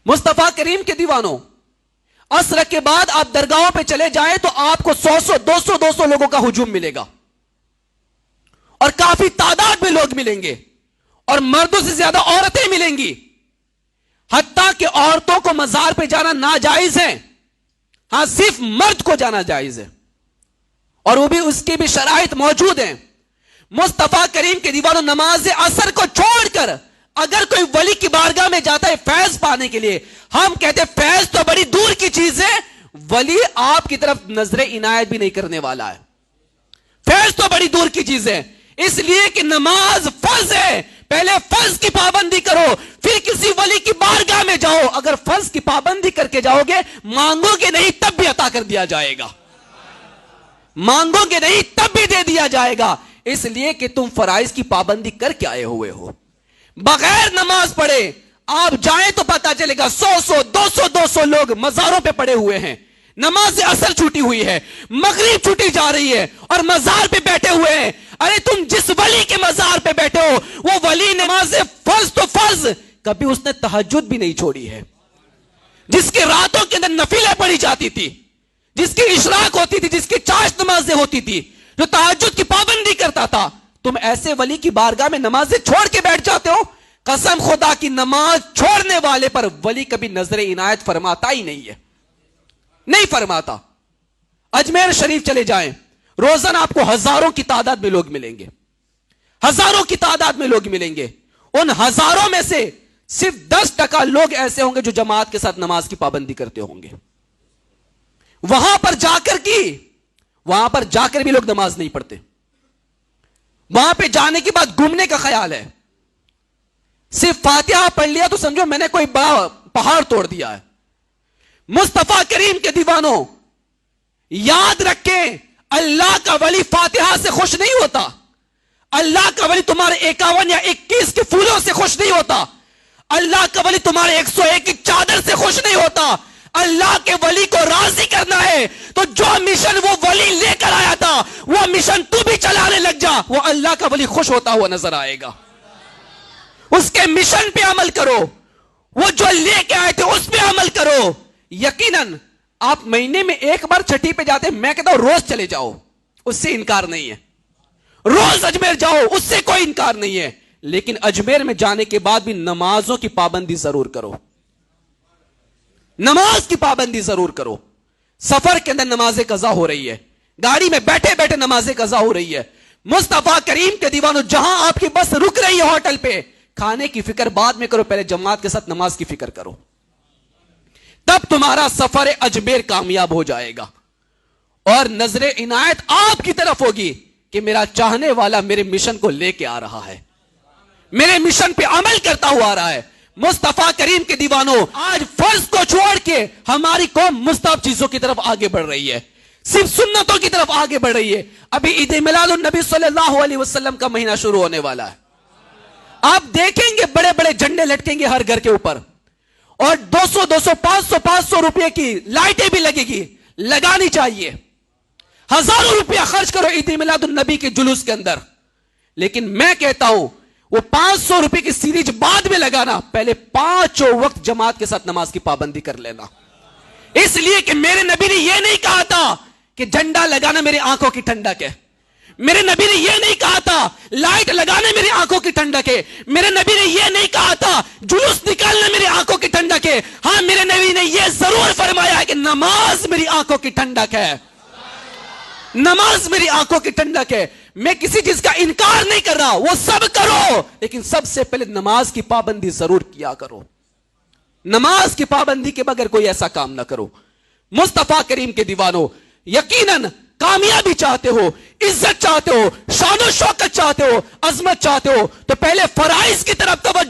مصطفیٰ کریم کے دیوانوں، عصر کے بعد آپ درگاہوں پہ چلے جائیں تو آپ کو 100 لوگوں کا ہجوم ملے گا، اور کافی تعداد میں لوگ ملیں گے، اور مردوں سے زیادہ عورتیں ملیں گی، حتیٰ کہ عورتوں کو مزار پہ جانا ناجائز ہے، ہاں صرف مرد کو جانا جائز ہے، اور وہ بھی اس کی بھی شرائط موجود ہیں۔ مصطفیٰ کریم کے دیوانوں، نماز عصر کو چھوڑ کر اگر کوئی ولی کی بارگاہ میں جاتا ہے فیض پانے کے لیے، ہم کہتے ہیں فیض تو بڑی دور کی چیز ہے، ولی آپ کی طرف نظر عنایت بھی نہیں کرنے والا ہے، فیض تو بڑی دور کی چیز ہے، اس لیے کہ نماز فرض ہے، پہلے فرض کی پابندی کرو پھر کسی ولی کی بارگاہ میں جاؤ۔ اگر فرض کی پابندی کر کے جاؤ گے، مانگو گے نہیں تب بھی عطا کر دیا جائے گا، مانگو گے نہیں تب بھی دے دیا جائے گا، اس لیے کہ تم فرائض کی پابندی کر کے آئے ہوئے ہو۔ بغیر نماز پڑھے آپ جائیں تو پتا چلے گا 100 200 لوگ مزاروں پہ پڑے ہوئے ہیں، نماز عصر چھوٹی ہوئی ہے، مغرب چھوٹی جا رہی ہے، اور مزار پہ بیٹھے ہوئے ہیں۔ ارے تم جس ولی کے مزار پہ بیٹھے ہو، وہ ولی نماز فرض تو فرض، کبھی اس نے تہجد بھی نہیں چھوڑی ہے، جس کے راتوں کے اندر نفلیں پڑھی جاتی تھی، جس کی اشراق ہوتی تھی، جس کی چاشت نمازیں ہوتی تھی، جو تہجد کی پابندی کرتا تھا، تم ایسے ولی کی بارگاہ میں نمازیں چھوڑ کے بیٹھ جاتے ہو۔ قسم خدا کی، نماز چھوڑنے والے پر ولی کبھی نظر عنایت فرماتا ہی نہیں ہے، نہیں فرماتا۔ اجمیر شریف چلے جائیں، روزانہ آپ کو ہزاروں کی تعداد میں لوگ ملیں گے، ہزاروں کی تعداد میں لوگ ملیں گے، ان ہزاروں میں سے صرف 10% لوگ ایسے ہوں گے جو جماعت کے ساتھ نماز کی پابندی کرتے ہوں گے۔ وہاں پر جا کر بھی لوگ نماز نہیں پڑھتے، وہاں پہ جانے کے بعد گھومنے کا خیال ہے، صرف فاتحہ پڑھ لیا تو سمجھو میں نے کوئی بڑا پہاڑ توڑ دیا ہے۔ مصطفیٰ کریم کے دیوانوں، یاد رکھیں، اللہ کا ولی فاتحہ سے خوش نہیں ہوتا، اللہ کا ولی تمہارے 51 یا 21 کے پھولوں سے خوش نہیں ہوتا، اللہ کا ولی تمہارے 101 کی چادر سے خوش نہیں ہوتا۔ اللہ کے ولی کو راضی کرنا ہے تو جو مشن وہ ولی لے کر آیا تھا وہ مشن تو بھی چلانے لگ جا، وہ اللہ کا ولی خوش ہوتا ہوا نظر آئے گا۔ اس کے مشن پہ عمل کرو، وہ جو لے کے آئے تھے اس پہ عمل کرو۔ یقیناً آپ مہینے میں ایک بار چھٹی پہ جاتے ہیں، میں کہتا ہوں روز چلے جاؤ، اس سے انکار نہیں ہے، روز اجمیر جاؤ، اس سے کوئی انکار نہیں ہے، لیکن اجمیر میں جانے کے بعد بھی نمازوں کی پابندی ضرور کرو، نماز کی پابندی ضرور کرو۔ سفر کے اندر نماز قضا ہو رہی ہے، گاڑی میں بیٹھے بیٹھے نماز قضا ہو رہی ہے، مصطفیٰ کریم کے دیوانوں، جہاں آپ کی بس رک رہی ہے ہوٹل پہ، کھانے کی فکر بعد میں کرو، پہلے جماعت کے ساتھ نماز کی فکر کرو، تب تمہارا سفر اجمیر کامیاب ہو جائے گا، اور نظر عنایت آپ کی طرف ہوگی کہ میرا چاہنے والا میرے مشن کو لے کے آ رہا ہے، میرے مشن پہ عمل کرتا ہوا آ رہا ہے۔ مصطفیٰ کریم کے دیوانوں، آج فرض کو چھوڑ کے ہماری قوم مستحب چیزوں کی طرف آگے بڑھ رہی ہے، صرف سنتوں کی طرف آگے بڑھ رہی ہے۔ ابھی عید میلاد النبی صلی اللہ علیہ وسلم کا مہینہ شروع ہونے والا ہے، آپ دیکھیں گے بڑے بڑے جھنڈے لٹکیں گے ہر گھر کے اوپر، اور 200 500 روپے کی لائٹیں بھی لگے گی، لگانی چاہیے، ہزاروں روپیہ خرچ کرو عید میلاد النبی کے جلوس کے اندر، لیکن میں کہتا ہوں وہ 500 روپے کی سیریز بعد میں لگانا، پہلے 5 وقت جماعت کے ساتھ نماز کی پابندی کر لینا، اس لیے کہ میرے نبی نے یہ نہیں کہا تھا کہ جھنڈا لگانا میری آنکھوں کی ٹھنڈک ہے، میرے نبی نے یہ نہیں کہا تھا لائٹ لگانے میری آنکھوں کی ٹھنڈک ہے، میرے نبی نے یہ نہیں کہا تھا جلوس نکالنا میری آنکھوں کی ٹھنڈک ہے، ہاں میرے نبی نے یہ ضرور فرمایا کہ نماز میری آنکھوں کی ٹھنڈک ہے، نماز میری آنکھوں کی ٹھنڈک ہے۔ میں کسی چیز کا انکار نہیں کر رہا، وہ سب کرو، لیکن سب سے پہلے نماز کی پابندی ضرور کیا کرو، نماز کی پابندی کے بغیر کوئی ایسا کام نہ کرو۔ مصطفیٰ کریم کے دیوانوں، یقیناً کامیابی چاہتے ہو، عزت چاہتے ہو، شان و شوکت چاہتے ہو، عظمت چاہتے ہو، تو پہلے فرائض کی طرف توجہ